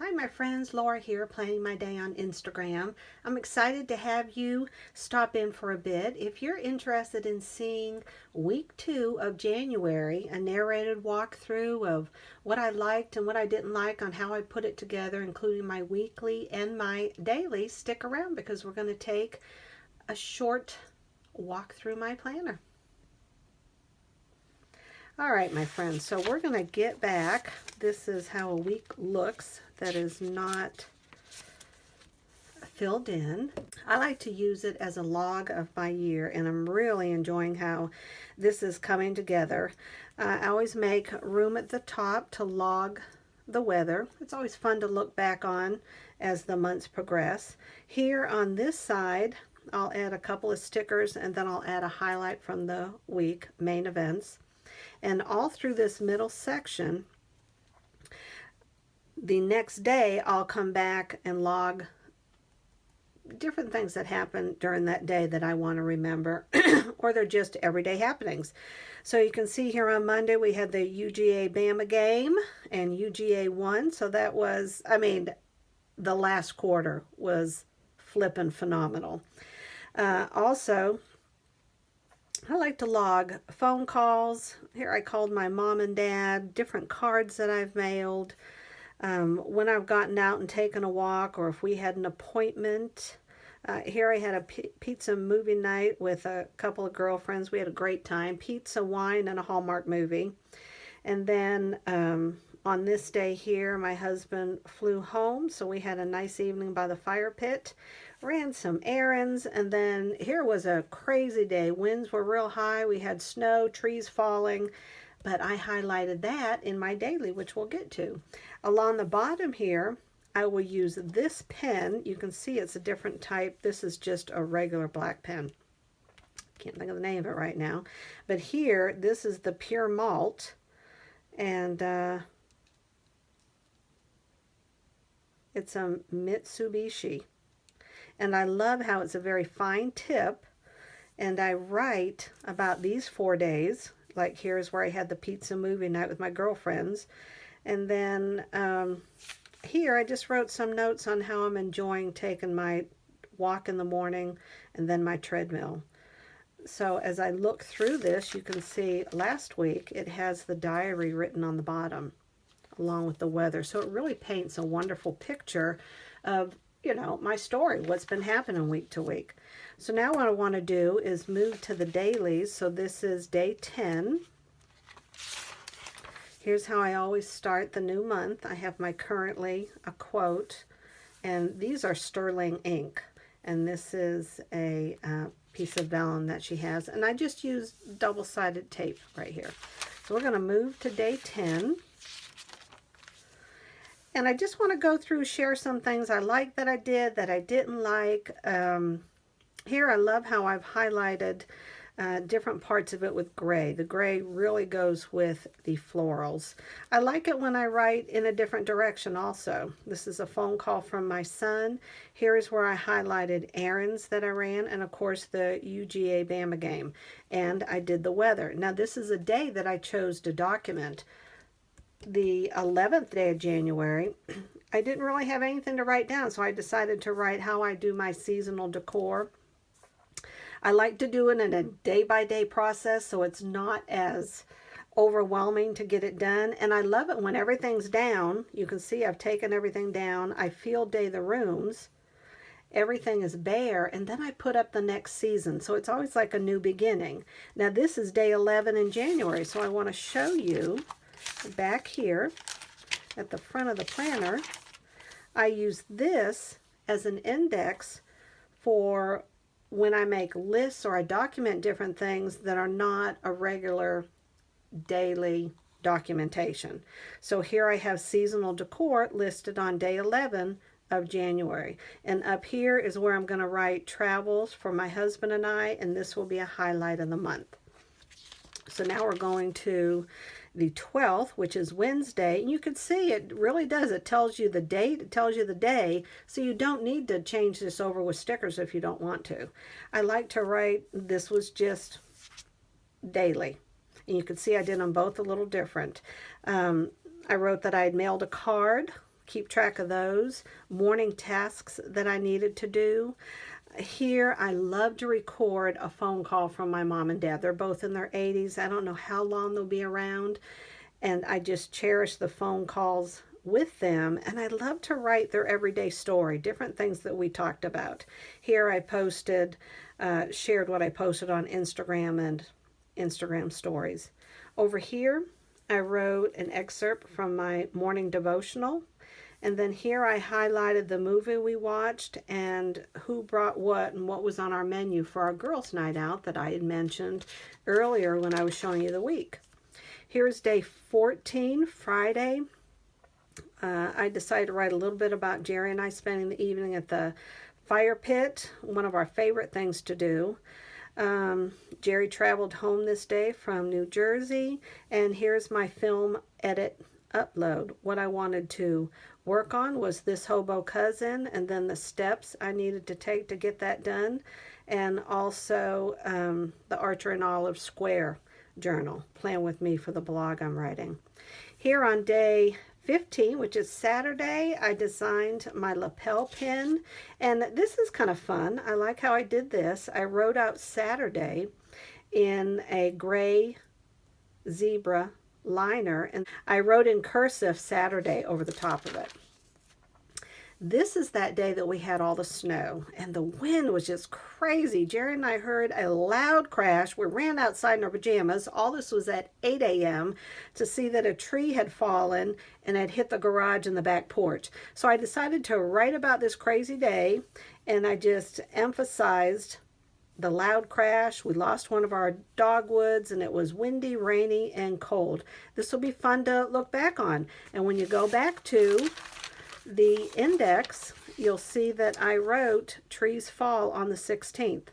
Hi my friends, Laura here, planning my day on Instagram. I'm excited to have you stop in for a bit. If you're interested in seeing week 2 of January, a narrated walkthrough of what I liked and what I didn't like on how I put it together, including my weekly and my daily, stick around because we're going to take a short walk through my planner. All right, my friends, so we're going to get back. This is how a week looks that is not filled in. I like to use it as a log of my year, and I'm really enjoying how this is coming together. I always make room at the top to log the weather. It's always fun to look back on as the months progress. Here on this side, I'll add a couple of stickers, and then I'll add a highlight from the week, main events. And all through this middle section, the next day I'll come back and log different things that happened during that day that I want to remember, or they're just everyday happenings. So you can see here on Monday we had the UGA Bama game, and UGA won. So that was, the last quarter was flippin' phenomenal. Also, I like to log phone calls. Here I called my mom and dad, different cards that I've mailed, when I've gotten out and taken a walk, or if we had an appointment. Here I had a pizza movie night with a couple of girlfriends. We had a great time. Pizza, wine, and a Hallmark movie. And then on this day here, my husband flew home, so we had a nice evening by the fire pit. Ran some errands, and then here was a crazy day. Winds were real high. We had snow, trees falling, but I highlighted that in my daily, which we'll get to. Along the bottom here, I will use this pen. You can see it's a different type. This is just a regular black pen. Can't think of the name of it right now. But here, this is the Pure Malt, and it's a Mitsubishi. And I love how it's a very fine tip, and I write about these 4 days. Like here's where I had the pizza movie night with my girlfriends. And then here I just wrote some notes on how I'm enjoying taking my walk in the morning and then my treadmill. So as I look through this, you can see last week it has the diary written on the bottom along with the weather. So it really paints a wonderful picture of my story, what's been happening week to week. So now what I want to do is move to the dailies. So this is day 10. Here's how I always start the new month. I have my currently, a quote, and these are sterling ink. And this is a piece of vellum that she has. And I just used double-sided tape right here. So we're going to move to day 10. And I just want to go through, share some things I like that I did, that I didn't like. Here I love how I've highlighted different parts of it with gray. The gray really goes with the florals. I like it when I write in a different direction also. This is a phone call from my son. Here is where I highlighted errands that I ran, and of course the UGA Bama game. And I did the weather. Now this is a day that I chose to document. The 11th day of January, I didn't really have anything to write down, so I decided to write how I do my seasonal decor. I like to do it in a day-by-day process, so it's not as overwhelming to get it done. And I love it when everything's down. You can see I've taken everything down. I field day the rooms. Everything is bare, and then I put up the next season. So it's always like a new beginning. Now this is day 11 in January, so I want to show you back here at the front of the planner. I use this as an index for when I make lists or I document different things that are not a regular daily documentation. So here I have seasonal decor listed on day 11 of January. And up here is where I'm going to write travels for my husband and I, and this will be a highlight of the month. So now we're going to the 12th, which is Wednesday, and you can see it really does. It tells you the date, it tells you the day, so you don't need to change this over with stickers if you don't want to. I like to write, this was just daily, and you can see I did them both a little different. I wrote that I had mailed a card, keep track of those. Morning tasks that I needed to do. Here, I love to record a phone call from my mom and dad. They're both in their 80s. I don't know how long they'll be around, and I just cherish the phone calls with them. And I love to write their everyday story, different things that we talked about. Here I posted, shared what I posted on Instagram and Instagram stories. Over here, I wrote an excerpt from my morning devotional. And then here I highlighted the movie we watched and who brought what and what was on our menu for our girls' night out that I had mentioned earlier when I was showing you the week. Here's day 14, Friday. I decided to write a little bit about Jerry and I spending the evening at the fire pit, one of our favorite things to do. Jerry traveled home this day from New Jersey, and here's my film edit upload. What I wanted to work on was this Hobo Cousin, and then the steps I needed to take to get that done, and also the Archer and Olive Square journal. Plan with me for the blog I'm writing. Here on day 15, which is Saturday, I designed my lapel pin, and this is kind of fun. I like how I did this. I wrote out Saturday in a gray zebra liner, and I wrote in cursive Saturday over the top of it. This is that day that we had all the snow, and the wind was just crazy. Jerry and I heard a loud crash. We ran outside in our pajamas. All this was at 8 a.m. to see that a tree had fallen and had hit the garage and the back porch. So I decided to write about this crazy day, and I just emphasized the loud crash. We lost one of our dogwoods, and it was windy, rainy, and cold. This will be fun to look back on. And when you go back to the index, you'll see that I wrote trees fall on the 16th.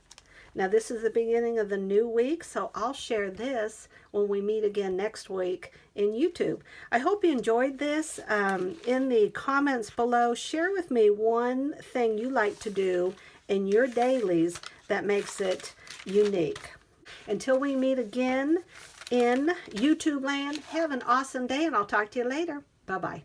Now this is the beginning of the new week, so I'll share this when we meet again next week in YouTube. I hope you enjoyed this. In the comments below, share with me one thing you like to do in your dailies that makes it unique. Until we meet again in YouTube land, have an awesome day, and I'll talk to you later. Bye-bye.